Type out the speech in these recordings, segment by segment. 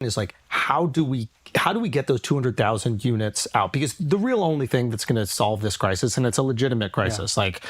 is like, how do we get those 200,000 units out? Because the real only thing that's going to solve this crisis, and it's a legitimate crisis, like,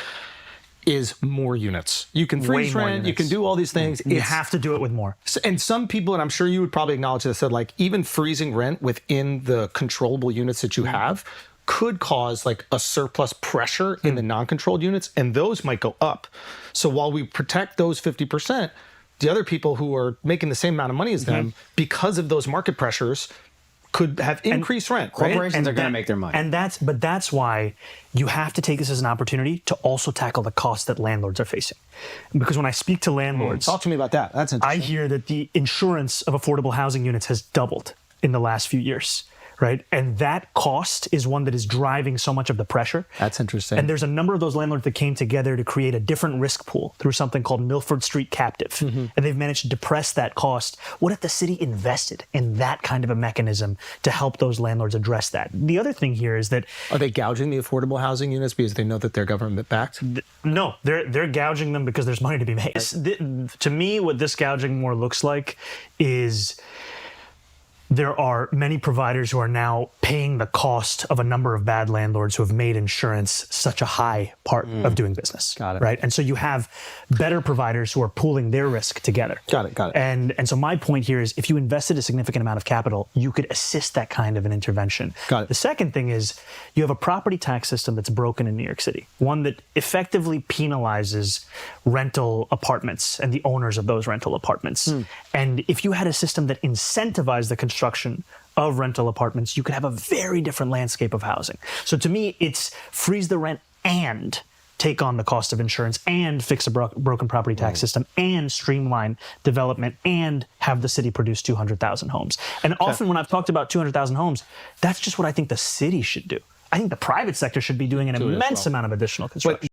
is more units. You can freeze rent, you can do all these things. You have to do it with more. And some people, and I'm sure you would probably acknowledge this, said like even freezing rent within the controllable units that you have could cause like a surplus pressure in the non-controlled units, and those might go up. So while we protect those 50%, the other people who are making the same amount of money as them, because of those market pressures, could have increased rent. Corporations are going to make their money. And that's why you have to take this as an opportunity to also tackle the costs that landlords are facing. Because when I speak to landlords, talk to me about that. That's interesting. I hear that the insurance of affordable housing units has doubled in the last few years. Right. And that cost is one that is driving so much of the pressure. That's interesting. And there's a number of those landlords that came together to create a different risk pool through something called Milford Street Captive. And they've managed to depress that cost. What if the city invested in that kind of a mechanism to help those landlords address that? The other thing here is that... Are they gouging the affordable housing units because they know that they're government backed? No, they're gouging them because there's money to be made. To me, what this gouging more looks like is... there are many providers who are now paying the cost of a number of bad landlords who have made insurance such a high part of doing business. Got it. Right? And so you have better providers who are pooling their risk together. Got it. And so my point here is if you invested a significant amount of capital, you could assist that kind of an intervention. Got it. The second thing is you have a property tax system that's broken in New York City, one that effectively penalizes rental apartments and the owners of those rental apartments. And if you had a system that incentivized the construction of rental apartments, you could have a very different landscape of housing. So to me, it's freeze the rent and take on the cost of insurance and fix a broken property tax system and streamline development and have the city produce 200,000 homes. And often when I've talked about 200,000 homes, that's just what I think the city should do. I think the private sector should be doing an immense amount of additional construction.